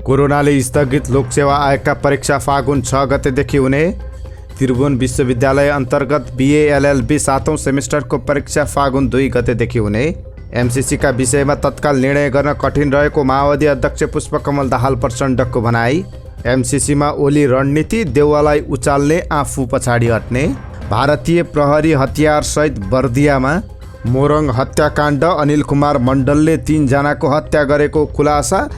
कोरोनाले स्थगित लोकसेवा आयोगका परीक्षा फागुन 6 गतेदेखि हुने। त्रिभुवन विश्वविद्यालय अन्तर्गत BA LLB 7औं सेमेस्टरको परीक्षा फागुन 2 गतेदेखि हुने। MCCका विषयमा तत्काल निर्णय गर्न कठिन रहेको माओवादी अध्यक्ष पुष्पकमल दाहाल प्रचण्डको भनाई। MCCमा ओली रणनीति, देउवालाई उचाल्ने, आफू पछाडि हट्ने। भारतीय प्रहरी हतियारसहित बर्दियामा मोरङ हत्याकाण्ड, अनिल कुमार मण्डलले 3 जनाको हत्या गरेको खुलासा।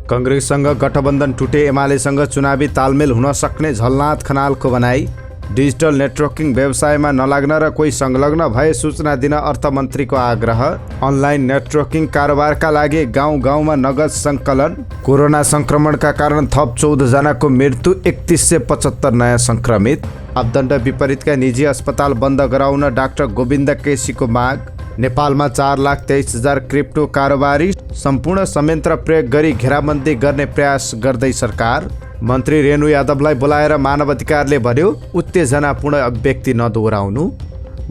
कङ्ग्रेससँग गठबन्धन टुटे, एमालेसँग चुनावी तालमेल हुन सक्ने झलनाथ खनालको भनाई। डिजिटल नेटवर्किङ व्यवसायमा नलाग्न र कोही संलग्न भए सूचना दिन अर्थमन्त्रीको आग्रह। अनलाइन नेटवर्किङ कारोबारका लागि गाउँ गाउँमा नगद सङ्कलन। कोरोना सङ्क्रमणका कारण थप 14 जनाको मृत्यु, 3175 नयाँ सङ्क्रमित। मापदण्ड विपरीतका निजी अस्पताल बन्द गराउन डाक्टर गोविन्द केसीको माग। नेपालमा 4,23,000 क्रिप्टो कारोबारी, सम्पूर्ण संयन्त्र प्रयोग गरी घेराबन्दी गर्ने प्रयास गर्दै सरकार। मन्त्री रेणु यादवलाई बोलाएर मानव अधिकारले भन्यो उत्तेजनापूर्ण अभिव्यक्ति नदोहोऱ्याउनु।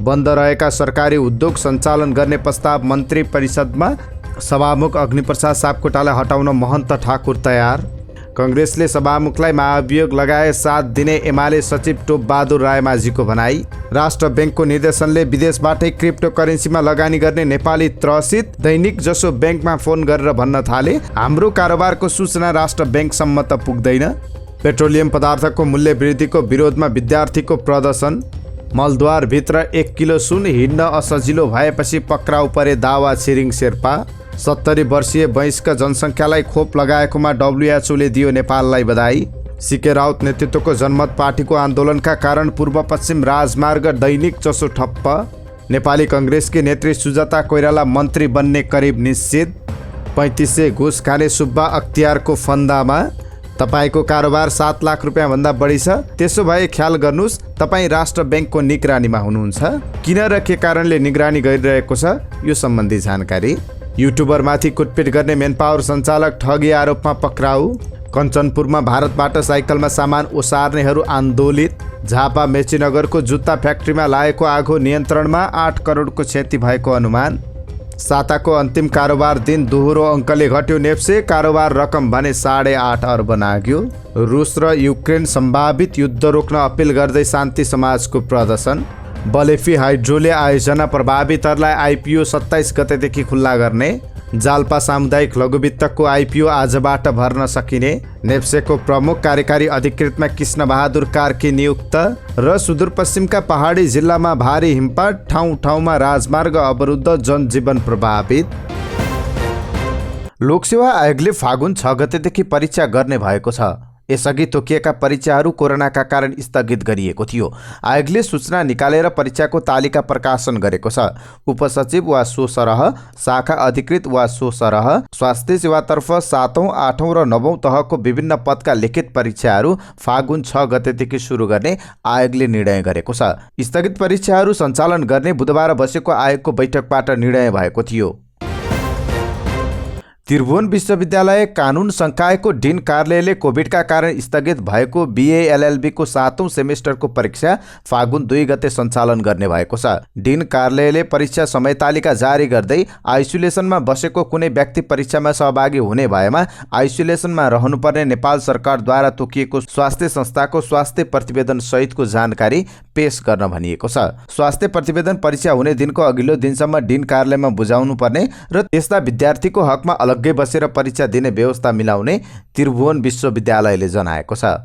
बन्द रहेका सरकारी उद्योग सञ्चालन गर्ने प्रस्ताव मन्त्री परिषदमा। सभामुख अग्निप्रसाद सापकोटालाई हटाउन महन्त ठाकुर तयार। कङ्ग्रेसले सभामुखलाई महाभियोग लगाए 7 दिने एमाले सचिव टोपबहादुर रायमाझीको भनाई। राष्ट्र ब्याङ्कको निर्देशनले विदेशबाटै क्रिप्टो करेन्सीमा लगानी गर्ने नेपाली त्रसित। दैनिक जसो ब्याङ्कमा फोन गरेर भन्न थाले हाम्रो कारोबारको सूचना राष्ट्र ब्याङ्कसम्म त पुग्दैन। पेट्रोलियम पदार्थको मूल्य वृद्धिको विरोधमा विद्यार्थीको प्रदर्शन। मलद्वारभित्र 1 किलो सुन हिँड्न असजिलो भएपछि पक्राउ परे दावा छिरिङ शेर्पा। 70 वर्षीय वयस्क जनसङ्ख्यालाई खोप लगाएकोमा WHOले दियो नेपाललाई बधाई। सीके राउत नेतृत्वको जनमत पार्टीको आन्दोलनका कारण पूर्व पश्चिम राजमार्ग दैनिक जसो ठप्प। नेपाली कङ्ग्रेसकी नेत्री सुजाता कोइराला मन्त्री बन्ने करिब निश्चित। 3500 घुस खाने सुब्बा अख्तियारको फन्दामा। तपाईँको कारोबार 7 लाख रुपियाँभन्दा बढी छ, त्यसो भए ख्याल गर्नुहोस् तपाईँ राष्ट्र ब्याङ्कको निगरानीमा हुनुहुन्छ। किन र के कारणले निगरानी गरिरहेको छ, यो सम्बन्धी जानकारी। युट्युबरमाथि कुटपिट गर्ने मेनपावर सञ्चालक ठगी आरोपमा पक्राउ। कञ्चनपुरमा भारतबाट साइकलमा सामान ओसार्नेहरू आन्दोलित। झापा मेचीनगरको जुत्ता फ्याक्ट्रीमा लागेको आगो नियन्त्रणमा, 8 करोडको क्षति भएको अनुमान। साताको अन्तिम कारोबार दिन दोहोरो अङ्कले घट्यो नेप्से, कारोबार रकम भने 8.5 अर्ब नाग्यो। रुस र युक्रेन सम्भावित युद्ध रोक्न अपिल गर्दै शान्ति समाजको प्रदर्शन। बलेफी हाइड्रोले आयोजना प्रभावितहरूलाई IPO 27 गतेदेखि खुल्ला गर्ने। जाल्पा सामुदायिक लघुवित्तको IPO आजबाट भर्न सकिने। नेप्सेको प्रमुख कार्यकारी अधिकृतमा कृष्ण बहादुर कार्की नियुक्त। र सुदूरपश्चिमका पहाडी जिल्लामा भारी हिमपात, ठाउँ ठाउँमा राजमार्ग अवरुद्ध, जनजीवन प्रभावित। लोकसेवा आयोगले फागुन 6 गतेदेखि परीक्षा गर्ने भएको छ। यसअघि तोकिएका परीक्षाहरू कोरोनाका कारण स्थगित गरिएको थियो। आयोगले सूचना निकालेर परीक्षाको तालिका प्रकाशन गरेको छ। उपसचिव वा सो सरह, शाखा अधिकृत वा सो सरह, स्वास्थ्य सेवातर्फ 7औं, 8औं र 9औं तहको विभिन्न पदका लिखित परीक्षाहरू फागुन 6 गतेदेखि सुरु गर्ने आयोगले निर्णय गरेको छ। स्थगित परीक्षाहरू सञ्चालन गर्ने बुधबार बसेको आयोगको बैठकबाट निर्णय भएको थियो। त्रिभुवन विश्वविद्यालय कानुन संकायको डिन कार्यालयले कोभिडका कारण स्थगित भएको BA LLB को 7औं सेमेस्टरको परीक्षा फागुन 2 गते सञ्चालन गर्ने भएको छ। डिन कार्यालयले परीक्षा समय तालिका जारी गर्दै आइसोलेसनमा बसेको कुनै व्यक्ति परीक्षामा सहभागी हुने भएमा आइसोलेसनमा रहनुपर्ने नेपाल सरकारद्वारा तोकिएको स्वास्थ्य संस्थाको स्वास्थ्य प्रतिवेदन सहितको जानकारी पेश गर्न भनिएको छ। स्वास्थ्य प्रतिवेदन परीक्षा हुने दिनको अघिल्लो दिनसम्म डिन कार्यालयमा बुझाउनु पर्ने र त्यस्ता विद्यार्थीको हकमा अलग्गै बसेर परीक्षा दिने व्यवस्था मिलाउने त्रिभुवन विश्वविद्यालयले जनाएको छ।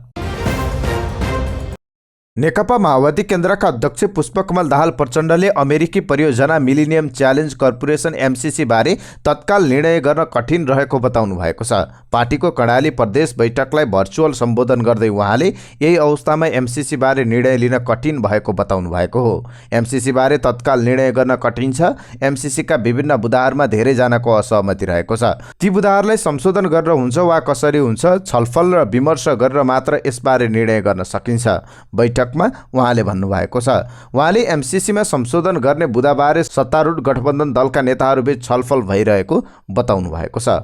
नेकपा माओवादी केन्द्रका अध्यक्ष पुष्पकमल दाहाल प्रचण्डले अमेरिकी परियोजना मिलेनियम च्यालेन्ज कर्पोरेसन MCC बारे तत्काल निर्णय गर्न कठिन रहेको बताउनु भएको छ। पार्टीको कर्णाली प्रदेश बैठकलाई भर्चुअल सम्बोधन गर्दै उहाँले यही अवस्थामा MCC बारे निर्णय लिन कठिन भएको बताउनु भएको हो। MCC बारे तत्काल निर्णय गर्न कठिन छ। MCC का विभिन्न बुदाहरूमा धेरैजनाको असहमति रहेको छ। ती बुदाहरूलाई संशोधन गरेर हुन्छ वा कसरी हुन्छ, छलफल र विमर्श गरेर मात्र यसबारे निर्णय गर्न सकिन्छ। बैठकमा उहाँले भन्नुभएको छ। उहाँले MCC मा संशोधन गर्ने बुदाबारे सत्तारूढ गठबन्धन दलका नेताहरूबीच छलफल भइरहेको बताउनु भएको छ।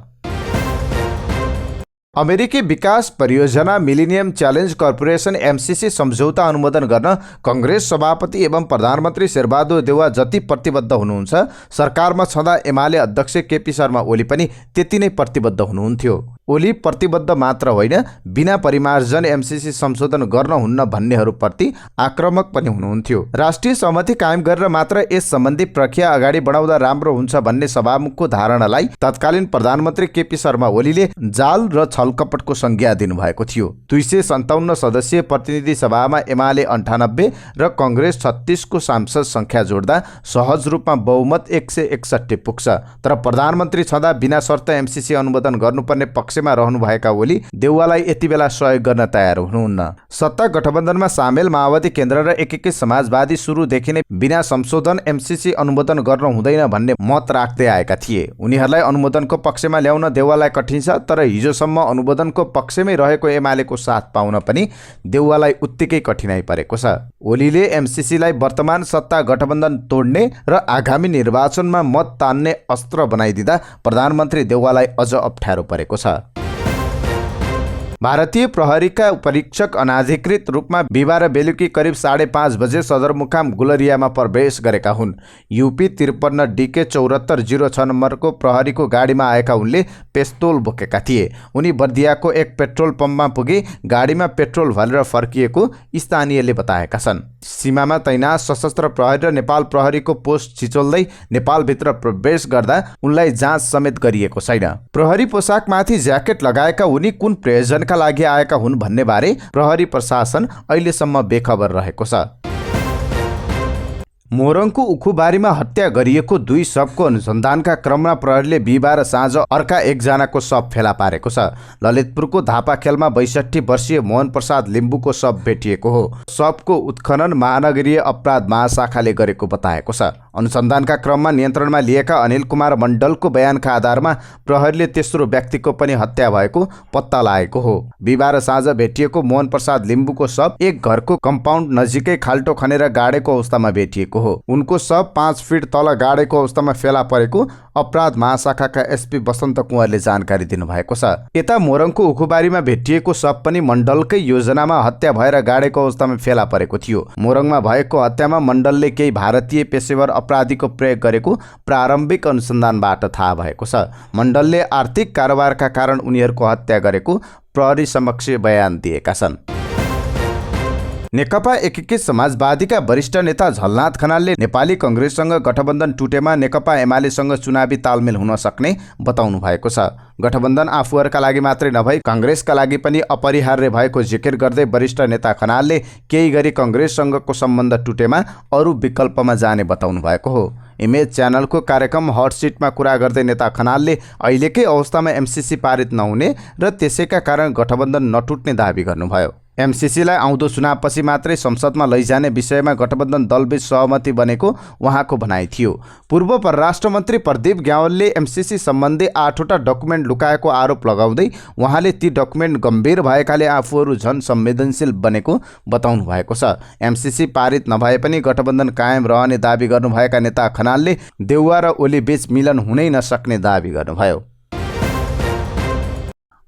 अमेरिकी विकास परियोजना मिलेनियम च्यालेन्ज कर्पोरेसन MCC सम्झौता अनुमोदन गर्न कङ्ग्रेस सभापति एवं प्रधानमन्त्री शेरबहादुर देउवा जति प्रतिबद्ध हुनुहुन्छ, सरकारमा छँदा एमाले अध्यक्ष KP शर्मा ओली पनि त्यति नै प्रतिबद्ध हुनुहुन्थ्यो। ओली प्रतिबद्ध मात्र होइन, बिना परिमार्जन एमसीसी संशोधन गर्न हुन्न भन्नेहरूप्रति आक्रामक पनि हुनुहुन्थ्यो। राष्ट्रिय सहमति कायम गरेर मात्र यस सम्बन्धी प्रक्रिया अगाडि बढाउँदा राम्रो हुन्छ भन्ने सभामुखको धारणालाई तत्कालीन प्रधानमन्त्री केपी शर्मा ओलीले जाल र छलकपटको संज्ञा दिनुभएको थियो। 257 सदस्यीय प्रतिनिधि सभामा एमाले 98 र कङ्ग्रेस 36 को सांसद संख्या जोड्दा सहज रूपमा बहुमत 161 पुग्छ। तर प्रधानमन्त्री छँदा बिना शर्त एमसीसी अनुमोदन गर्नुपर्ने पक्षमा रहनुभएका ओली देउवालाई यति बेला सहयोग गर्न तयार हुनुहुन्न। सत्ता गठबन्धनमा सामेल माओवादी केन्द्र र एकीकृत समाजवादी सुरुदेखि नै बिना संशोधन एमसीसी अनुमोदन गर्न हुँदैन भन्ने मत राख्दै आएका थिए। उनीहरूलाई अनुमोदनको पक्षमा ल्याउन देउवालाई कठिन छ, तर हिजोसम्म अनुमोदनको पक्षमै रहेको एमालेको साथ पाउन पनि देउवालाई उत्तिकै कठिनाइ परेको छ। ओलीले एमसीसीलाई वर्तमान सत्ता गठबन्धन तोड्ने र आगामी निर्वाचनमा मत तान्ने अस्त्र बनाइदिँदा प्रधानमन्त्री देउवालाई अझ अप्ठ्यारो परेको छ। भारतीय प्रहरीका परीक्षक अनाधिकृत रूपमा बिहिबार बेलुकी करिब 5:30 बजे सदरमुकाम गुलरियामा प्रवेश गरेका हुन्। यूपी 53 DK 7406 नम्बरको प्रहरीको गाडीमा आएका उनले पेस्तोल बोकेका थिए। उनी बर्दियाको एक पेट्रोल पम्पमा पुगे गाडीमा पेट्रोल भरेर फर्किएको स्थानीयले बताएका छन्। सीमामा तैनात सशस्त्र प्रहरी र नेपाल प्रहरीको पोस्ट छिचोल्दै नेपालभित्र प्रवेश गर्दा उनलाई जाँच समेत गरिएको छैन। प्रहरी पोसाकमाथि ज्याकेट लगाएका उनी कुन प्रयोजन का लागि आएका हुन् भन्ने बारे प्रहरी प्रशासन अहिलेसम्म बेखबर रहेको छ। मोरङको उखुबारीमा हत्या गरिएको 2 शवको अनुसन्धानका क्रममा प्रहरीले बिहिबार साँझ अर्का एकजनाको शव फेला पारेको छ। ललितपुरको धापाखेलमा 62 वर्षीय मोहन प्रसाद लिम्बुको शव भेटिएको हो। शवको उत्खनन महानगरीय अपराध महाशाखाले गरेको बताएको छ। अनुसन्धानका क्रममा नियन्त्रणमा लिएका अनिल कुमार मण्डलको बयानका आधारमा प्रहरीले तेस्रो व्यक्तिको पनि हत्या भएको पत्ता लागेको हो। बिहिबार साँझ भेटिएको मोहन प्रसाद लिम्बुको शव एक घरको कम्पाउन्ड नजिकै खाल्टो खनेर गाडेको अवस्थामा भेटिएको हो। उनको शव 5 फिट तल गाडेको अवस्थामा फेला परेको अपराध महाशाखाका एसपी वसन्त कुँवरले जानकारी दिनुभएको छ। यता मोरङको उखुबारीमा भेटिएको शव पनि मण्डलकै योजनामा हत्या भएर गाडेको अवस्थामा फेला परेको थियो। मोरङमा भएको हत्यामा मण्डलले केही भारतीय पेशेवर अपराधीको प्रयोग गरेको प्रारम्भिक अनुसन्धानबाट थाहा भएको छ। मण्डलले आर्थिक कारोबारका कारण उनीहरूको हत्या गरेको प्रहरी समक्ष बयान दिएका छन्। नेकपा एकीकृत समाजवादीका वरिष्ठ नेता झलनाथ खनालले नेपाली कङ्ग्रेससँग गठबन्धन टुटेमा नेकपा एमालेसँग चुनावी तालमेल हुन सक्ने बताउनु भएको छ। गठबन्धन आफूहरूका लागि मात्रै नभई कङ्ग्रेसका लागि पनि अपरिहार्य भएको जिकिर गर्दै वरिष्ठ नेता खनालले केही गरी कङ्ग्रेससँगको सम्बन्ध टुटेमा अरू विकल्पमा जाने बताउनु भएको हो। इमेज च्यानलको कार्यक्रम हट सिटमा कुरा गर्दै नेता खनालले अहिलेकै अवस्थामा एमसीसी पारित नहुने र त्यसैका कारण गठबन्धन नटुट्ने दावी गर्नुभयो। एमसीसीलाई आउँदो चुनावपछि मात्रै संसदमा लैजाने विषयमा गठबन्धन दलबीच सहमति बनेको उहाँको भनाइ थियो। पूर्व परराष्ट्र मन्त्री प्रदीप ग्यावालले एमसीसी सम्बन्धी 8वटा डकुमेन्ट लुकाएको आरोप लगाउँदै उहाँले ती डकुमेन्ट गम्भीर भएकाले आफूहरू झन संवेदनशील बनेको बताउनु भएको छ। एमसीसी पारित नभए पनि गठबन्धन कायम रहने दावी गर्नुभएका नेता खनालले देउवा र ओली बीच मिलन हुनै नसक्ने दावी गर्नुभयो।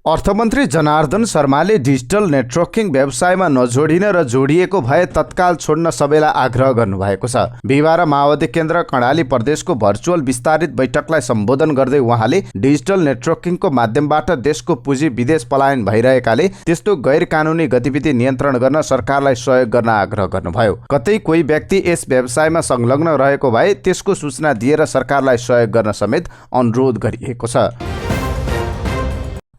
अर्थमन्त्री जनार्दन शर्माले डिजिटल नेटवर्किङ व्यवसायमा नजोडिन र जोडिएको भए तत्काल छोड्न सबैलाई आग्रह गर्नुभएको छ। बिहिबार माओवादी केन्द्र कर्णाली प्रदेशको भर्चुअल विस्तारित बैठकलाई सम्बोधन गर्दै उहाँले डिजिटल नेटवर्किङको माध्यमबाट देशको पुँजी विदेश पलायन भइरहेकाले त्यस्तो गैर कानुनी गतिविधि नियन्त्रण गर्न सरकारलाई सहयोग गर्न आग्रह गर्नुभयो। कतै कोही व्यक्ति यस व्यवसायमा संलग्न रहेको भए त्यसको सूचना दिएर सरकारलाई सहयोग गर्न समेत अनुरोध गरिएको छ।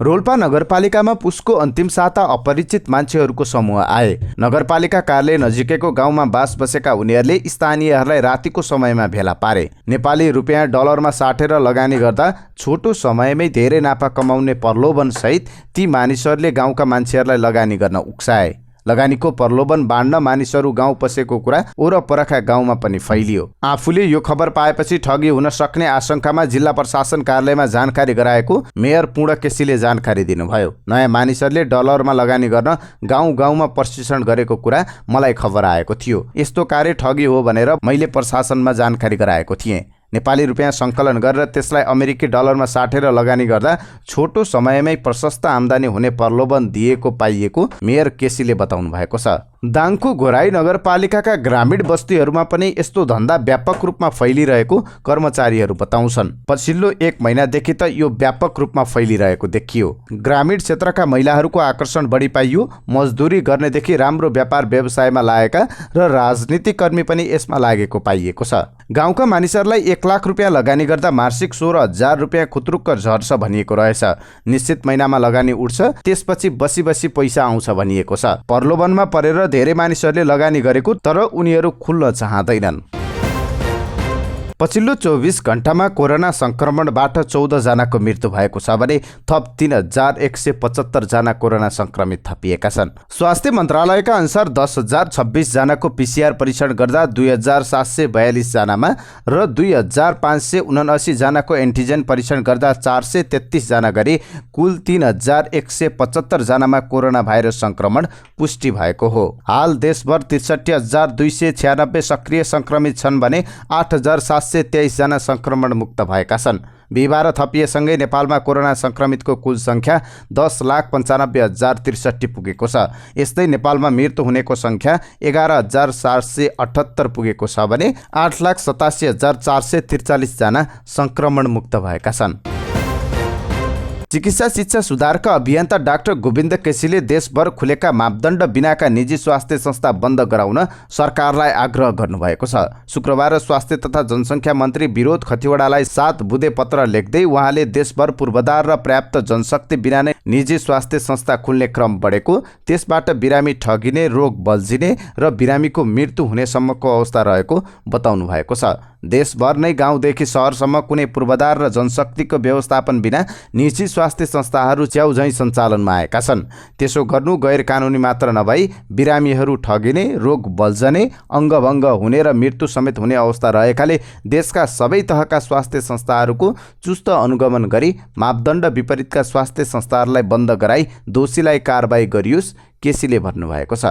रोल्पा नगरपालिकामा पुसको अन्तिम साता अपरिचित मान्छेहरूको समूह आए। नगरपालिका कार्यालय नजिकैको गाउँमा बास बसेका उनीहरूले स्थानीयहरूलाई रातिको समयमा भेला पारे। नेपाली रुपियाँ डलरमा साटेर लगानी गर्दा छोटो समयमै धेरै नाफा कमाउने प्रलोभन सहित ती मानिसहरूले गाउँका मान्छेहरूलाई लगानी गर्न उक्साए। लगानीको प्रलोभन बाँड्न मानिसहरू गाउँ पसेको कुरा वरपरका गाउँमा पनि फैलियो। आफूले यो खबर पाएपछि ठगी हुन सक्ने आशंकामा जिल्ला प्रशासन कार्यालयमा जानकारी गराएको मेयर पूर्ण केसीले जानकारी दिनुभयो। नयाँ मानिसहरूले डलरमा लगानी गर्न गाउँ गाउँमा प्रशिक्षण गरेको कुरा मलाई खबर आएको थियो। यस्तो कार्य ठगी हो भनेर मैले प्रशासनमा जानकारी गराएको थिएँ। नेपाली रुपियाँ सङ्कलन गरेर त्यसलाई अमेरिकी डलरमा साटेर लगानी गर्दा छोटो समयमै प्रशस्त आम्दानी हुने प्रलोभन दिएको पाइएको मेयर केसीले बताउनु भएको छ। दाङको घोराई नगरपालिकाका ग्रामीण बस्तीहरूमा पनि यस्तो धन्दा व्यापक रूपमा फैलिरहेको कर्मचारीहरू बताउँछन्। पछिल्लो 1 महिनादेखि त यो व्यापक रूपमा फैलिरहेको देखियो। ग्रामीण क्षेत्रका महिलाहरूको आकर्षण बढी पाइयो। मजदुरी गर्नेदेखि राम्रो व्यापार व्यवसायमा लागेका र राजनीतिक कर्मी पनि यसमा लागेको पाइएको छ। गाउँका मानिसहरूलाई 1 लाख रुपियाँ लगानी गर्दा मासिक 16,000 रुपियाँ खुत्रुक्क झर्छ भनिएको रहेछ। निश्चित महिनामा लगानी उठ्छ, त्यसपछि बसी बसी पैसा आउँछ भनिएको छ। प्रलोभनमा परेर धेरै मानिसहरूले लगानी गरेको, तर उनीहरू खुल्न चाहँदैनन्। पछिल्लो 24 घण्टामा कोरोना संक्रमणबाट 14 जनाको मृत्यु भएको छ भने थप 3,175 जना कोरोना संक्रमित थपिएका छन्। स्वास्थ्य मन्त्रालयका अनुसार 10,026 जनाको PCR परीक्षण गर्दा 2,742 जनामा र 2,579 जनाको एन्टिजेन परीक्षण गर्दा 433 जना गरी कुल 3,175 जनामा कोरोना भाइरस संक्रमण पुष्टि भएको हो। हाल देशभर 63,296 सक्रिय संक्रमित छन् भने 8,723 जना संक्रमण मुक्त भएका छन्। बिहिबार थपिएसँगै नेपालमा कोरोना संक्रमितको कुल संख्या 10,95,063 पुगेको छ। यस्तै नेपालमा मृत्यु हुनेको संख्या 11,778 पुगेको छ भने 8,87,443 जना संक्रमण मुक्त भएका छन्। चिकित्सा शिक्षा सुधारका अभियन्ता डाक्टर गोविन्द केसीले देशभर खुलेका मापदण्ड बिनाका निजी स्वास्थ्य संस्था बन्द गराउन सरकारलाई आग्रह गर्नुभएको छ। शुक्रबार स्वास्थ्य तथा जनसङ्ख्या मन्त्री विरोध खतिवडालाई 7 बुँदे पत्र लेख्दै उहाँले देशभर पूर्वाधार र पर्याप्त जनशक्ति बिना नै निजी स्वास्थ्य संस्था खुल्ने क्रम बढेको, त्यसबाट बिरामी ठगिने, रोग बल्झिने र बिरामीको मृत्यु हुनेसम्मको अवस्था रहेको बताउनु भएको छ। देशभर नै गाउँदेखि सहरसम्म कुनै पूर्वाधार र जनशक्तिको व्यवस्थापन बिना निजी स्वास्थ्य संस्थाहरू च्याउझैँ सञ्चालनमा आएका छन्। त्यसो गर्नु गैर कानुनी मात्र नभई बिरामीहरू ठगिने, रोग बल्झने, अङ्गभङ्ग हुने र मृत्यु समेत हुने अवस्था रहेकाले देशका सबै तहका स्वास्थ्य संस्थाहरूको चुस्त अनुगमन गरी मापदण्ड विपरीतका स्वास्थ्य संस्थाहरूलाई बन्द गराई दोषीलाई कारबाही गरियोस्, केसीले भन्नुभएको छ।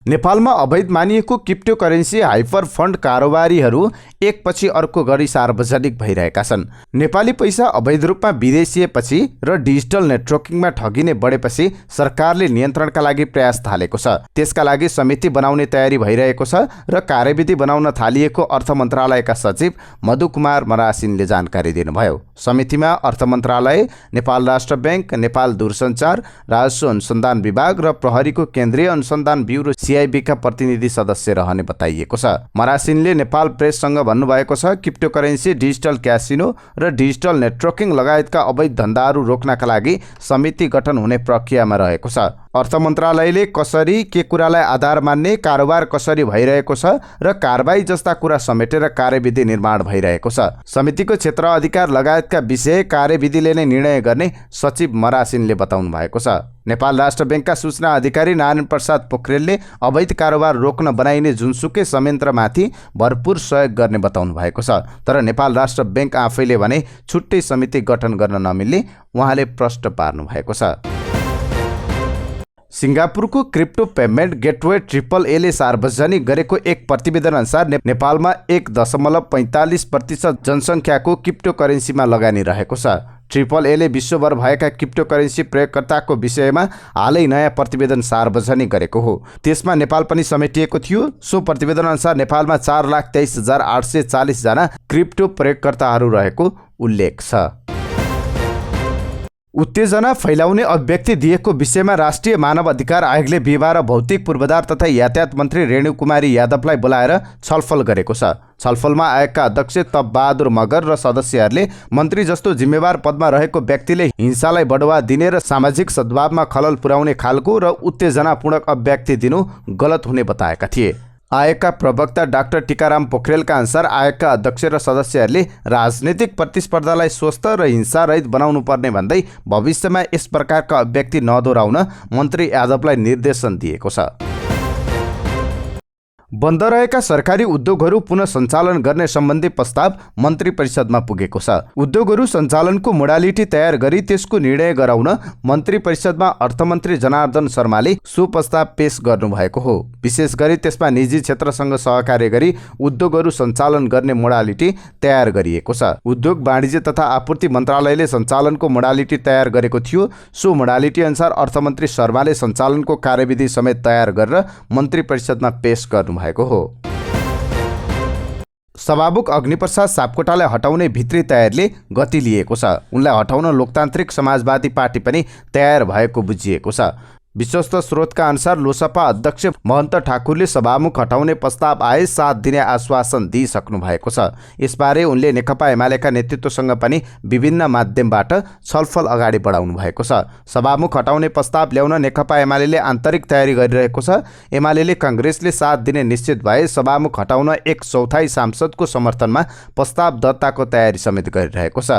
नेपालमा अवैध मानिएको क्रिप्टोकरेन्सी हाइपर फन्ड कारोबारीहरू एकपछि अर्को गरी सार्वजनिक भइरहेका छन्। नेपाली पैसा अवैध रूपमा विदेशिएपछि र डिजिटल नेटवर्किङमा ठगिने बढेपछि सरकारले नियन्त्रणका लागि प्रयास थालेको छ। त्यसका लागि समिति बनाउने तयारी भइरहेको छ र कार्यविधि बनाउन थालिएको अर्थ मन्त्रालयका सचिव मधुकुमार मरासिनले जानकारी दिनुभयो। समितिमा अर्थ मन्त्रालय, नेपाल राष्ट्र ब्याङ्क, नेपाल दूरसञ्चार, राजस्व अनुसन्धान विभाग र प्रहरीको केन्द्रीय अनुसन्धान ब्युरो CIB का प्रतिनिधि सदस्य रहने बताइएको छ। मरासिनले नेपाल प्रेससँग भन्नुभएको छ, क्रिप्टोकरेन्सी, डिजिटल क्यासिनो र डिजिटल नेटवर्किङ लगायतका अवैध धन्दाहरू रोक्नका लागि समिति गठन हुने प्रक्रियामा रहेको छ। अर्थ मन्त्रालयले कसरी, के कुरालाई आधार मान्ने, कारोबार कसरी भइरहेको छ र कारबाही जस्ता कुरा समेटेर कार्यविधि निर्माण भइरहेको छ। समितिको क्षेत्र अधिकार लगायतका विषय कार्यविधिले नै निर्णय गर्ने सचिव मरासिनले बताउनु भएको छ। नेपाल राष्ट्र ब्याङ्कका सूचना अधिकारी नारायण प्रसाद पोखरेलले अवैध कारोबार रोक्न बनाइने जुनसुकै संयन्त्रमाथि भरपूर सहयोग गर्ने बताउनु भएको छ। तर नेपाल राष्ट्र ब्याङ्क आफैले भने छुट्टै समिति गठन गर्न नमिल्ने उहाँले प्रश्न पार्नु भएको छ। सिङ्गापुरको क्रिप्टो पेमेन्ट गेटवे AAA सार्वजनिक गरेको एक प्रतिवेदन अनुसार नेपालमा 1.45% जनसङ्ख्याको क्रिप्टोकरेन्सीमा लगानी रहेको छ। AAA विश्वभर भएका क्रिप्टोकरेन्सी प्रयोगकर्ताको विषयमा हालै नयाँ प्रतिवेदन सार्वजनिक गरेको हो। त्यसमा नेपाल पनि समेटिएको थियो। सो प्रतिवेदन अनुसार नेपालमा 4,23,840 जना क्रिप्टो प्रयोगकर्ताहरू रहेको उल्लेख छ। उत्तेजना फैलाउने अभिव्यक्ति दिएको विषयमा राष्ट्रिय मानव अधिकार आयोगले बिहिबार भौतिक पूर्वाधार तथा यातायात मन्त्री रेणुकुमारी यादवलाई बोलाएर छलफल गरेको छ। छलफलमा आयोगका अध्यक्ष तप बहादुर मगर र सदस्यहरूले मन्त्री जस्तो जिम्मेवार पदमा रहेको व्यक्तिले हिंसालाई बढावा दिने र सामाजिक सद्भावमा खलल पुर्याउने खालको र उत्तेजनापूर्ण अभिव्यक्ति दिनु गलत हुने बताएका थिए। आयोगका प्रवक्ता डाक्टर टिकाराम पोखरेलका अनुसार आयोगका अध्यक्ष र सदस्यहरूले राजनीतिक प्रतिस्पर्धालाई स्वस्थ र हिंसारहित बनाउनु पर्ने भन्दै भविष्यमा यस प्रकारका अभिव्यक्ति नदोहोऱ्याउन मन्त्री यादवलाई निर्देशन दिएको छ। बन्द रहेका सरकारी उद्योगहरू पुनः सञ्चालन गर्ने सम्बन्धी प्रस्ताव मन्त्री परिषदमा पुगेको छ। उद्योगहरू सञ्चालनको मोडालिटी तयार गरी त्यसको निर्णय गराउन मन्त्री परिषदमा अर्थमन्त्री जनार्दन शर्माले सो प्रस्ताव पेश गर्नुभएको हो। विशेष गरी त्यसमा निजी क्षेत्रसँग सहकार्य गरी उद्योगहरू सञ्चालन गर्ने मोडालिटी तयार गरिएको छ। उद्योग वाणिज्य तथा आपूर्ति मन्त्रालयले सञ्चालनको मोडालिटी तयार गरेको थियो। सो मोडालिटी अनुसार अर्थमन्त्री शर्माले सञ्चालनको कार्यविधि समेत तयार गरेर मन्त्री परिषदमा पेश गर्नुभएको हो। सभामुख अग्निप्रसाद सापकोटालाई हटाउने भित्री तयारीले गति लिएको छ। उनलाई हटाउन लोकतान्त्रिक समाजवादी पार्टी पनि तयार भएको बुझिएको छ। विश्वस्त स्रोतका अनुसार लोसपा अध्यक्ष महन्त ठाकुरले सभामुख हटाउने प्रस्ताव आए 7 दिने आश्वासन दिइसक्नु भएको छ। यसबारे उनले नेकपा एमालेका नेतृत्वसँग पनि विभिन्न माध्यमबाट छलफल अगाडि बढाउनु भएको छ। सभामुख हटाउने प्रस्ताव ल्याउन नेकपा एमाले आन्तरिक तयारी गरिरहेको छ। एमाले काङ्ग्रेसले 7 दिने निश्चित भए सभामुख हटाउन 1/4 सांसदको समर्थनमा प्रस्ताव दर्ताको तयारी समेत गरिरहेको छ।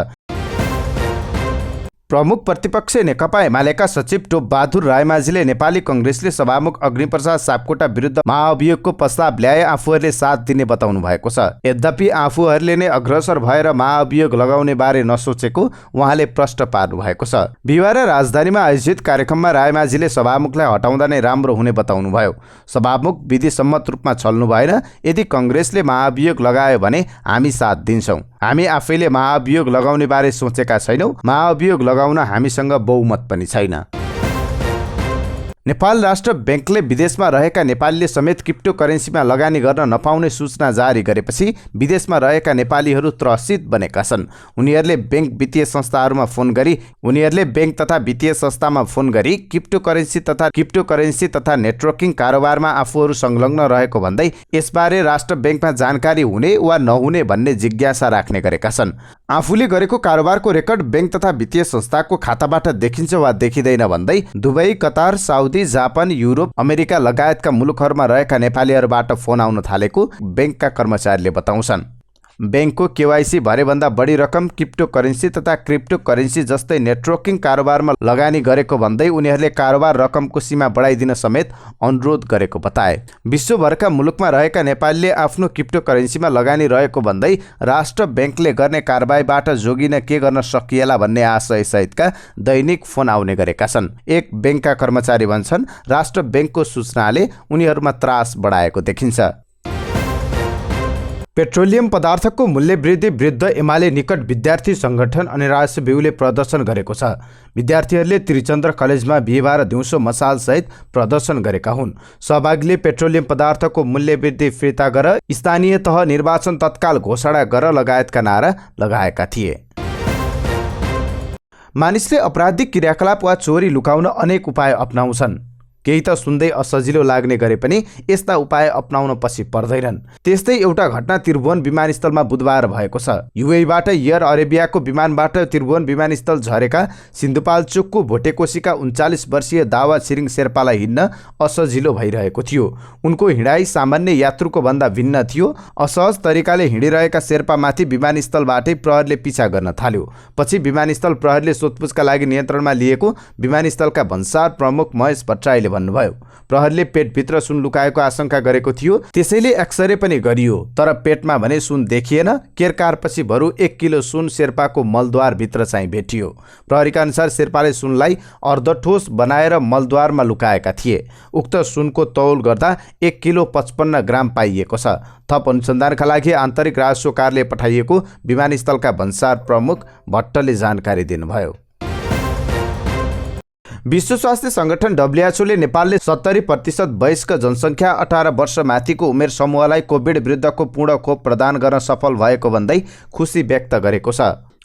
प्रमुख प्रतिपक्ष नेकपा एमालेका सचिव टोप बहादुर रायमाझीले नेपाली कङ्ग्रेसले सभामुख अग्निप्रसाद सापकोटा विरुद्ध महाअभियोगको प्रस्ताव ल्याए आफूहरूले 7 दिने बताउनु भएको छ। यद्यपि आफूहरूले नै अग्रसर भएर महाअभियोग लगाउने बारे नसोचेको उहाँले प्रश्न पार्नु भएको छ। बिहिबार राजधानीमा आयोजित कार्यक्रममा रायमाझीले सभामुखलाई हटाउँदा नै राम्रो हुने बताउनुभयो। सभामुख विधिसम्मत रूपमा छल्नु भएन। यदि कङ्ग्रेसले महाअभियोग लगायो भने हामी साथ दिन्छौँ। हामी आफैले महाअभियोग लगाउने बारे सोचेका छैनौँ। महाअभियोग लगाउन हामीसँग बहुमत पनि छैन। नेपाल राष्ट्र ब्याङ्कले विदेशमा रहेका नेपालीले समेत क्रिप्टो करेन्सीमा लगानी गर्न नपाउने सूचना जारी गरेपछि विदेशमा रहेका नेपालीहरू त्रसित बनेका छन्। उनीहरूले ब्याङ्क वित्तीय संस्थामा फोन गरी क्रिप्टो करेन्सी तथा नेटवर्किङ कारोबारमा आफूहरू संलग्न रहेको भन्दै यसबारे राष्ट्र ब्याङ्कमा जानकारी हुने वा नहुने भन्ने जिज्ञासा राख्ने गरेका छन्। आफूले गरेको कारोबारको रेकर्ड ब्याङ्क तथा वित्तीय संस्थाको खाताबाट देखिन्छ वा देखिँदैन भन्दै Dubai, Qatar, Saudi, Japan, Europe, America लगायतका मुलुकहरूमा रहेका नेपालीहरूबाट फोन आउन थालेको ब्याङ्कका कर्मचारीले बताउँछन्। ब्याङ्कको केवाइसी भरेभन्दा बढी रकम क्रिप्टो करेन्सी तथा क्रिप्टो करेन्सी जस्तै नेटवर्किङ कारोबारमा लगानी गरेको भन्दै उनीहरूले कारोबार रकमको सीमा बढाइदिन समेत अनुरोध गरेको बताए। विश्वभरका मुलुकमा रहेका नेपालीले आफ्नो क्रिप्टो करेन्सीमा लगानी रहेको भन्दै राष्ट्र ब्याङ्कले गर्ने कारबाहीबाट जोगिन के गर्न सकिएला भन्ने आशयसहितका दैनिक फोन आउने गरेका छन्। एक ब्याङ्कका कर्मचारी भन्छन्, राष्ट्र ब्याङ्कको सूचनाले उनीहरूमा त्रास बढाएको देखिन्छ। पेट्रोलियम पदार्थको मूल्य वृद्धि विरुद्ध एमाले निकट विद्यार्थी संगठन अनि राजस्व ब्युरोले प्रदर्शन गरेको छ। विद्यार्थीहरूले त्रिचन्द्र कलेजमा बिहिबार दिउँसो मसालसहित प्रदर्शन गरेका हुन्। सहभागीले पेट्रोलियम पदार्थको मूल्य वृद्धि फिर्ता गर, स्थानीय तह निर्वाचन तत्काल घोषणा गर लगायतका नारा लगाएका थिए। मानिसले आपराधिक क्रियाकलाप वा चोरी लुकाउन अनेक उपाय अपनाउँछन्। केही त सुन्दै असजिलो लाग्ने गरे पनि यस्ता उपाय अपनाउन पछि पर्दैनन्। त्यस्तै एउटा घटना त्रिभुवन विमानस्थलमा बुधबार भएको छ। युएईबाट एयर अरेबियाको विमानबाट त्रिभुवन विमानस्थल झरेका सिन्धुपाल्चोकको भोटेकोशीका 39 वर्षीय दावा छिरिङ शेर्पालाई हिँड्न असजिलो भइरहेको थियो। उनको हिँडाइ सामान्य यात्रुको भन्दा भिन्न थियो। असहज तरिकाले हिँडिरहेका शेर्पामाथि विमानस्थलबाटै प्रहरीले पिछा गर्न थाल्यो। पछि विमानस्थल प्रहरीले सोधपुछका लागि नियन्त्रणमा लिएको विमानस्थलका भन्सार प्रमुख महेश भट्टराईले भन्नुभयो। प्रहरीले पेटभित्र सुन लुकाएको आशंका गरेको थियो, त्यसैले एक्सरे पनि गरियो, तर पेटमा भने सुन देखिएन। केरकारपछि बरु 1 किलो सुन शेर्पाको मलद्वारभित्र चाहिँ भेटियो। प्रहरीका अनुसार शेर्पाले सुनलाई अर्धठोस बनाएर मलद्वारमा लुकाएका थिए। उक्त सुनको तौल गर्दा 1 किलो 55 ग्राम पाइएको छ। थप अनुसन्धानका लागि आन्तरिक राजस्व कार्यालय पठाइएको विमानस्थलका भन्सार प्रमुख भट्टले जानकारी दिनुभयो। विश्व स्वास्थ्य संगठन WHO नेपालले 70% वयस्क जनसङ्ख्या 18 वर्ष माथिको उमेर समूहलाई कोभिड विरुद्धको पूर्ण खोप प्रदान गर्न सफल भएको भन्दै खुसी व्यक्त गरेको छ।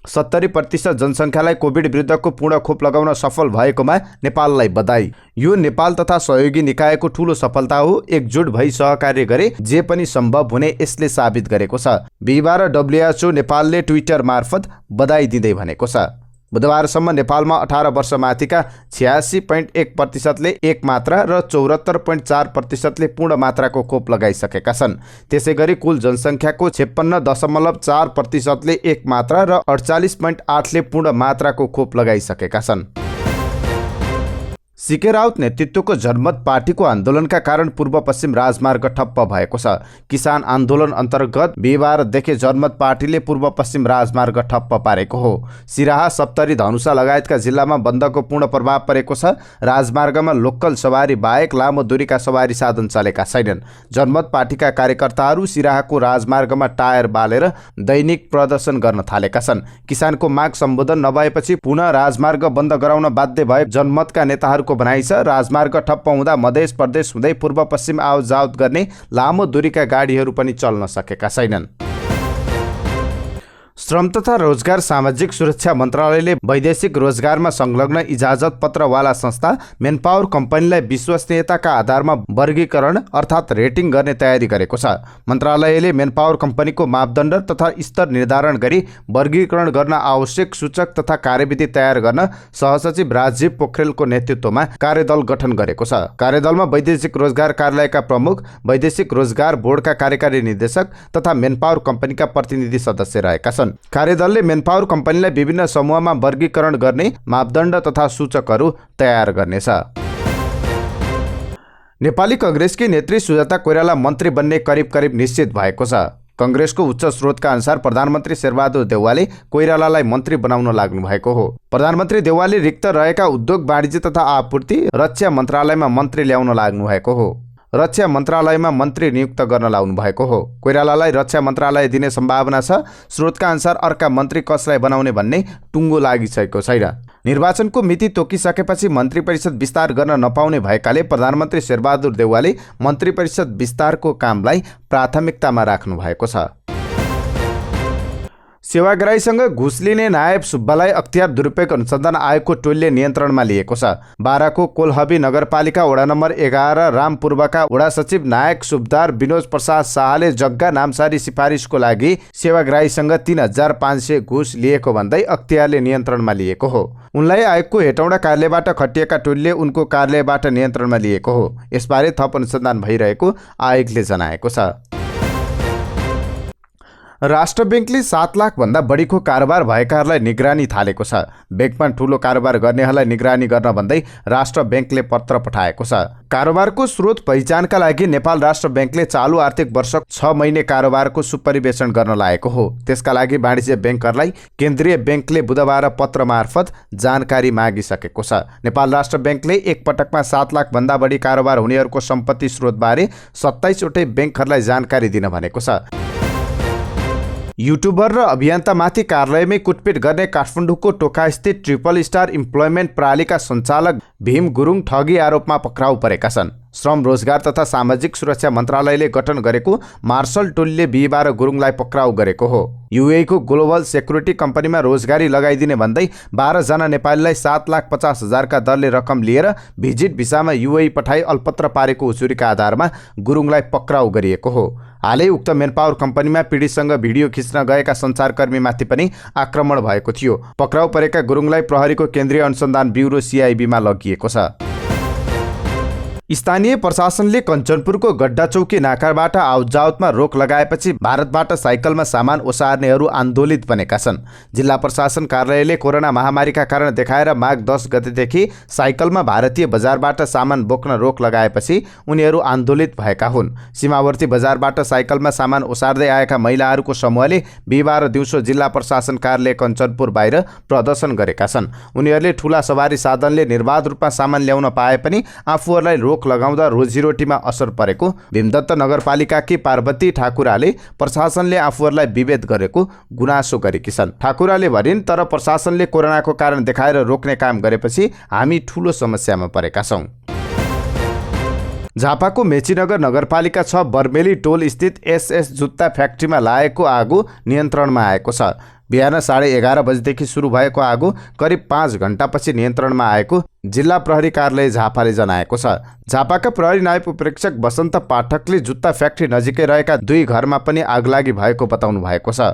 70% जनसङ्ख्यालाई कोभिड विरुद्धको पूर्ण खोप लगाउन सफल भएकोमा नेपाललाई बधाई। यो नेपाल तथा सहयोगी निकायको ठूलो सफलता हो। एकजुट भई सहकार्य गरे जे पनि सम्भव हुने यसले साबित गरेको छ। बिहिबार WHO नेपालले ट्विटर मार्फत बधाई दिँदै भनेको छ। बुधबारसम्म नेपालमा 18 वर्ष माथिका 86.1%ले 1 मात्रा र 74.4%ले पूर्ण मात्राको खोप लगाइसकेका छन्। त्यसैगरी कुल जनसङ्ख्याको 56.4%ले 1 मात्रा र 48.8ले पूर्ण मात्राको खोप लगाइसकेका छन्। सीके राउत नेतृत्वको जनमत पार्टीको आन्दोलनका कारण पूर्व पश्चिम राजमार्ग ठप्प भएको छ। किसान आन्दोलन अन्तर्गत बिहिबारदेखि जनमत पार्टीले पूर्व पश्चिम राजमार्ग ठप्प पारेको हो। सिराहा, सप्तरी, धनुषा लगायतका जिल्लामा बन्दको पूर्ण प्रभाव परेको छ। राजमार्गमा लोकल सवारी बाहेक लामो दूरीका सवारी साधन चलेका छैनन्। जनमत पार्टीका कार्यकर्ताहरू सिराहाको राजमार्गमा टायर बालेर दैनिक प्रदर्शन गर्न थालेका छन्। किसानको माग सम्बोधन नभएपछि पुनः राजमार्ग बन्द गराउन बाध्य भए जनमतका नेताहरूको भनाइ छ। राजमार्ग ठप्प हुँदा मध्य प्रदेश हुँदै पूर्व पश्चिम आवतजावत गर्ने लामो दूरीका गाडीहरू पनि चल्न सकेका छैनन्। श्रम तथा रोजगार सामाजिक सुरक्षा मन्त्रालयले वैदेशिक रोजगारमा संलग्न इजाजत पत्रवाला संस्था मेनपावर कम्पनीलाई विश्वसनीयताका आधारमा वर्गीकरण अर्थात् रेटिङ गर्ने तयारी गरेको छ। मन्त्रालयले मेनपावर कम्पनीको मापदण्ड तथा स्तर निर्धारण गरी वर्गीकरण गर्न आवश्यक सूचक तथा कार्यविधि तयार गर्न सहसचिव राजीव पोखरेलको नेतृत्वमा कार्यदल गठन गरेको छ। कार्यदलमा वैदेशिक रोजगार कार्यालयका प्रमुख, वैदेशिक रोजगार बोर्डका कार्यकारी निर्देशक तथा मेनपावर कम्पनीका प्रतिनिधि सदस्य रहेका छन्। कार्यदलले मेनपावर कम्पनीलाई विभिन्न समूहमा वर्गीकरण गर्ने मापदण्ड तथा सूचकहरू तयार गर्नेछ। नेपाली कांग्रेसकी नेत्री सुजाता कोइराला मन्त्री बन्ने करिब निश्चित भएको छ। कांग्रेसको उच्च स्रोतका अनुसार प्रधानमन्त्री शेरबहादुर देउवाले कोइरालालाई मन्त्री बनाउन लाग्नु भएको हो। प्रधानमन्त्री देउवाले रिक्त रहेका उद्योग, वाणिज्य तथा आपूर्ति, रक्षा मन्त्रालयमा मन्त्री ल्याउन लाग्नु भएको हो। रक्षा मन्त्रालयमा मन्त्री नियुक्त गर्न लाउनु भएको हो। कोइरालालाई रक्षा मन्त्रालय दिने सम्भावना छ। स्रोतका अनुसार अर्का मन्त्री कसलाई बनाउने भन्ने टुङ्गो लागिसकेको छैन। निर्वाचनको मिति तोकिसकेपछि मन्त्री परिषद विस्तार गर्न नपाउने भएकाले प्रधानमन्त्री शेरबहादुर देउवाले मन्त्री परिषद विस्तारको कामलाई प्राथमिकतामा राख्नु भएको छ। सेवाग्राहीसँग घुस लिने नायब सुब्बालाई अख्तियार दुरुपयोग अनुसन्धान आयोगको टोलीले नियन्त्रणमा लिएको छ। बाराको कोलहबी नगरपालिका वडा नम्बर 11 रामपूर्वका वडा सचिव नायक सुब्दार विनोद प्रसाद शाहले जग्गा नामसारी सिफारिसको लागि सेवाग्राहीसँग 3,500 घुस लिएको भन्दै अख्तियारले नियन्त्रणमा लिएको हो। उनलाई आयोगको हेटौँडा कार्यालयबाट खटिएका टोलीले उनको कार्यालयबाट नियन्त्रणमा लिएको हो। यसबारे थप अनुसन्धान भइरहेको आयोगले जनाएको छ। राष्ट्र ब्याङ्कले 7 लाखभन्दा बढीको कारोबार भएकाहरूलाई निगरानी थालेको छ। ब्याङ्कमा ठूलो कारोबार गर्नेहरूलाई निगरानी गर्न भन्दै राष्ट्र ब्याङ्कले पत्र पठाएको छ। कारोबारको स्रोत पहिचानका लागि नेपाल राष्ट्र ब्याङ्कले चालु आर्थिक वर्ष 6 महिने कारोबारको सुपरिवेशन गर्न लागेको हो। त्यसका लागि वाणिज्य ब्याङ्करलाई केन्द्रीय ब्याङ्कले बुधबार पत्र मार्फत जानकारी मागिसकेको छ। नेपाल राष्ट्र ब्याङ्कले एक पटकमा 7 लाखभन्दा बढी कारोबार हुनेहरूको सम्पत्ति स्रोतबारे 27 वटै ब्याङ्कहरूलाई जानकारी दिन भनेको छ। युट्युबर र अभियन्तामाथि कार्यालयमै कुटपिट गर्ने काठमाडौँको टोकास्थित ट्रिपल स्टार इम्प्लोइमेन्ट प्रणालीका सञ्चालक भीम गुरुङ ठगी आरोपमा पक्राउ परेका छन्। श्रम, रोजगार तथा सामाजिक सुरक्षा मन्त्रालयले गठन गरेको मार्शल टोलीले बिहिबार गुरुङलाई पक्राउ गरेको हो। युएईको ग्लोबल सेक्युरिटी कम्पनीमा रोजगारी लगाइदिने भन्दै 12 जना नेपालीलाई 7,50,000 का दरले रकम लिएर भिजिट भिसामा युएई पठाई अल्पत्र पारेको उजुरीका आधारमा गुरुङलाई पक्राउ गरिएको हो। हालै उक्त मेनपावर कम्पनीमा पीडितसँग भिडियो खिच्न गएका सञ्चारकर्मीमाथि पनि आक्रमण भएको थियो। पक्राउ परेका गुरुङलाई प्रहरीको केन्द्रीय अनुसन्धान ब्युरो CIB मा लगिएको छ। स्थानीय प्रशासनले कञ्चनपुरको गड्डा चौकी नाकाबाट आवतजावतमा रोक लगाएपछि भारतबाट साइकलमा सामान ओसार्नेहरू आन्दोलित बनेका छन्। जिल्ला प्रशासन कार्यालयले कोरोना महामारीका कारण देखाएर माघ 10 गतेदेखि साइकलमा भारतीय बजारबाट सामान बोक्न रोक लगाएपछि उनीहरू आन्दोलित भएका हुन्। सीमावर्ती बजारबाट साइकलमा सामान ओसार्दै आएका महिलाहरूको समूहले बिहिबार दिउँसो जिल्ला प्रशासन कार्यालय कञ्चनपुर बाहिर प्रदर्शन गरेका छन्। उनीहरूले ठूला सवारी साधनले निर्बाध रूपमा सामान ल्याउन पाए पनि आफूहरूलाई रोक लगाउँदा रोजीरोटीमा असर परेको भीमदत्त नगरपालिकाकी पार्वती ठाकुराले प्रशासनले आफूहरूलाई विभेद गरेको गुनासो गरेकी छन्। ठाकुराले भनिन्, तर प्रशासनले कोरोनाको कारण देखाएर रोक्ने काम गरेपछि हामी ठूलो समस्यामा परेका छौं। झापाको मेचीनगर नगरपालिका 6 बर्मेली टोल स्थित SS जुत्ता फ्याक्ट्रीमा लागेको आगो नियन्त्रणमा आएको छ। बिहान 11:30 बजेदेखि सुरु भएको आगो करिब 5 घण्टापछि नियन्त्रणमा आएको जिल्ला प्रहरी कार्यालय झापाले जनाएको छ। झापाका प्रहरी नायब उपरीक्षक वसन्त पाठकले जुत्ता फ्याक्ट्री नजिकै रहेका 2 घरमा पनि आगलागी भएको बताउनु भएको छ।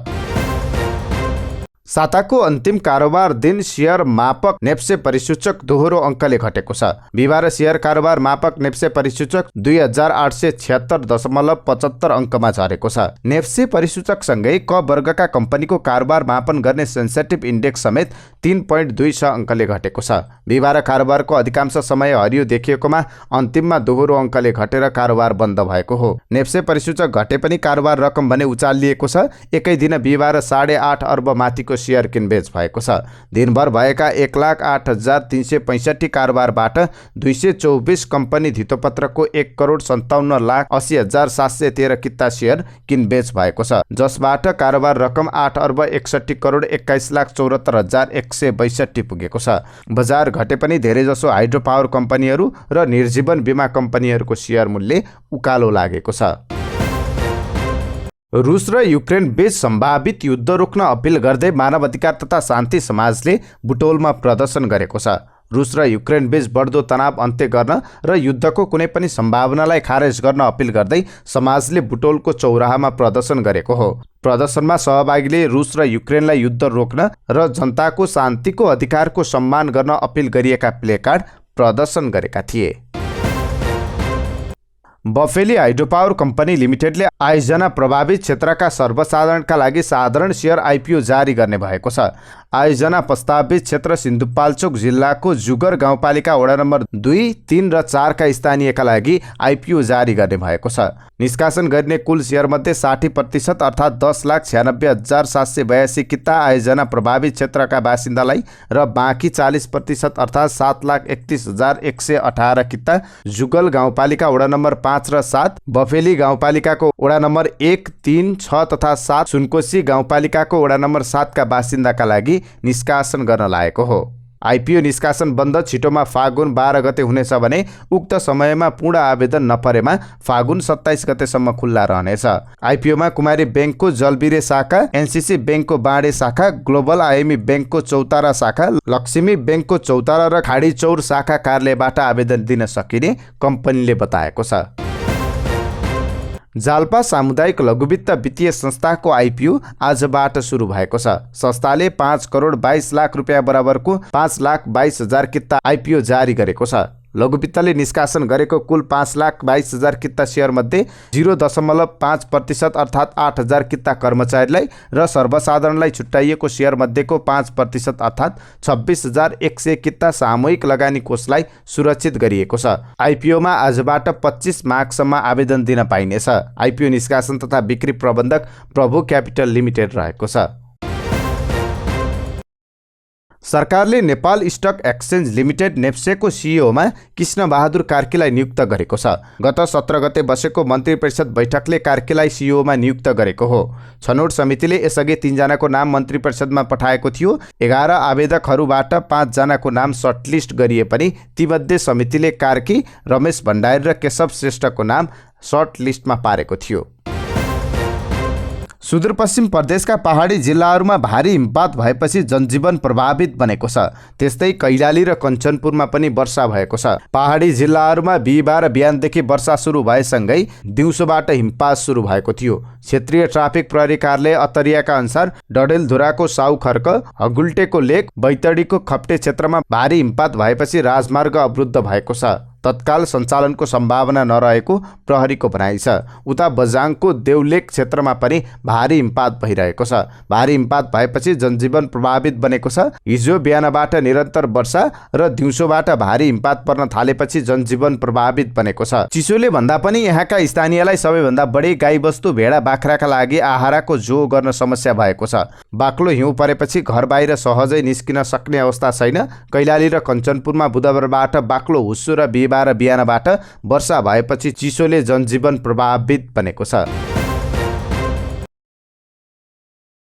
साताको अन्तिम कारोबार दिन शेयर मापक नेप्से परिसूचक दोहोरो अङ्कले घटेको छ। बिहिबार शेयर कारोबार मापक नेप्से परिसूचक 2876.75 अङ्कमा झरेको छ। नेप्से परिसूचकसँगै क वर्गका कम्पनीको कारोबार मापन गर्ने सेन्सेटिभ इन्डेक्स समेत 3.26 अङ्कले घटेको छ। बिहिबार कारोबारको अधिकांश समय हरियो देखिएकोमा अन्तिममा दोहोरो अङ्कले घटेर कारोबार बन्द भएको हो। नेप्से परिसूचक घटे पनि कारोबार रकम भने उचालिएको छ। एकै दिन बिहिबार 8.5 अर्ब माथिको शेयर किनबेच भएको छ। दिनभर भएका 1,08,365 कारोबारबाट 224 कम्पनी धितोपत्रको 1,57,80,713 किता शेयर किनबेच भएको छ, जसबाट कारोबार रकम 8,61,21,74,162 पुगेको छ। बजार घटे पनि धेरैजसो हाइड्रो पावर कम्पनीहरू र निर्जीवन बिमा कम्पनीहरूको शेयर मूल्य उकालो लागेको छ। रुस र युक्रेन बीच सम्भावित युद्ध रोक्न अपिल गर्दै मानव अधिकार तथा शान्ति समाजले बुटोलमा प्रदर्शन गरेको छ। रुस र युक्रेन बीच बढ्दो तनाव अन्त्य गर्न र युद्धको कुनै पनि सम्भावनालाई खारेज गर्न अपिल गर्दै समाजले बुटोलको चौराहामा प्रदर्शन गरेको हो। प्रदर्शनमा सहभागीले रुस र युक्रेनलाई युद्ध रोक्न र जनताको शान्तिको अधिकारको सम्मान गर्न अपिल गरिएका प्लेकार्ड प्रदर्शन गरेका थिए। बफेली हाइड्रो पावर कम्पनी लिमिटेडले आयोजना प्रभावित क्षेत्रका सर्वसाधारणका लागि साधारण शेयर आइपिओ जारी गर्ने भएको छ। आयोजना प्रस्तावित क्षेत्र सिन्धुपाल्चोक जिल्लाको जुगर गाउँपालिका वडा नम्बर 2, 3 र 4 का स्थानीयका लागि आइपिओ जारी गर्ने भएको छ। निष्कासन गरिने कुल शेयरमध्ये 60% अर्थात् 10,96,782 किता आयोजना प्रभावित क्षेत्रका बासिन्दालाई र बाँकी 40% अर्थात् 7,31,118 किता जुगल गाउँपालिका वडा नम्बर 5 र 7, बफेली गाउँपालिकाको वडा नम्बर 1, 3, 6 तथा 7, सुनकोशी गाउँपालिकाको वडा नम्बर 7 का बासिन्दाका लागि निष्कासन गर्न लागेको हो। आइपिओ निष्कासन बन्द छिटोमा फागुन 12 गते हुनेछ भने उक्त समयमा पूर्ण आवेदन नपरेमा फागुन 27 गतेसम्म खुल्ला रहनेछ। आइपिओमा कुमारी ब्याङ्कको जलबिरे शाखा, एनसिसी ब्याङ्कको बाँडे शाखा, ग्लोबल आइएमई ब्याङ्कको चौतारा शाखा, लक्ष्मी ब्याङ्कको चौतारा र खाडी चौर शाखा कार्यालयबाट आवेदन दिन सकिने कम्पनीले बताएको छ। जाल्पा सामुदायिक लघुवित्त वित्तीय संस्थाको आइपिओ आजबाट सुरु भएको छ। संस्थाले 5,22,00,000 रुपियाँ बराबरको 5,22,000 किता आइपिओ जारी गरेको छ। लघुवित्तले निष्कासन गरेको कुल 5,22,000 किता शेयर मध्ये 0.5% अर्थात् 8,000 किता कर्मचारीलाई र सर्वसाधारणलाई छुट्याइएको शेयर मध्येको 5% अर्थात् 26,100 किता सामूहिक लगानी कोषलाई सुरक्षित गरिएको छ। आइपिओमा आजबाट 25 माघसम्म आवेदन दिन पाइनेछ। आइपिओ निष्कासन तथा बिक्री प्रबन्धक प्रभु क्यापिटल लिमिटेड रहेको छ। सरकारले नेपाल स्टक एक्सचेन्ज लिमिटेड नेप्सेको सिइओमा कृष्ण बहादुर कार्कीलाई नियुक्त गरेको छ। गत 17 गते बसेको मन्त्री परिषद बैठकले कार्कीलाई सिइओमा नियुक्त गरेको हो। छनौट समितिले यसअघि 3 जनाको नाम मन्त्री परिषदमा पठाएको थियो। 11 आवेदकहरूबाट 5 जनाको नाम सर्टलिस्ट गरिए पनि तीमध्ये समितिले कार्की, रमेश भण्डारी र केशव श्रेष्ठको नाम सर्टलिस्टमा पारेको थियो। सुदूरपश्चिम प्रदेशका पहाडी जिल्लाहरूमा भारी हिमपात भएपछि जनजीवन प्रभावित बनेको छ। त्यस्तै कैलाली र कञ्चनपुरमा पनि वर्षा भएको छ। पहाडी जिल्लाहरूमा बिहिबार बिहानदेखि वर्षा सुरु भएसँगै दिउँसोबाट हिमपात सुरु भएको थियो। क्षेत्रीय ट्राफिक प्रहरी कार्यालय अतरियाका अनुसार डडेलधुराको साउ खर्क, हगुल्टेको लेक, बैतडीको खप्टे क्षेत्रमा भारी हिमपात भएपछि राजमार्ग अवरुद्ध भएको छ। तत्काल सञ्चालनको सम्भावना नरहेको प्रहरीको भनाइ छ। उता बझाङको देउलेक क्षेत्रमा पनि भारी हिमपात भइरहेको छ। भारी हिमपात भएपछि जनजीवन प्रभावित बनेको छ। हिजो बिहानबाट निरन्तर वर्षा र दिउँसोबाट भारी हिमपात पर्न थालेपछि जनजीवन प्रभावित बनेको छ। चिसोले भन्दा पनि यहाँका स्थानीयलाई सबैभन्दा बढी गाईबस्तु भेडा बाख्राका लागि आहाराको जो गर्न समस्या भएको छ। बाक्लो हिउँ परेपछि घर बाहिर सहजै निस्किन सक्ने अवस्था छैन। कैलाली र कञ्चनपुरमा बुधबारबाट बाक्लो हुस्सो र बिहिबार बिहानबाट वर्षा भएपछि चिसोले जनजीवन प्रभावित बनेको छ।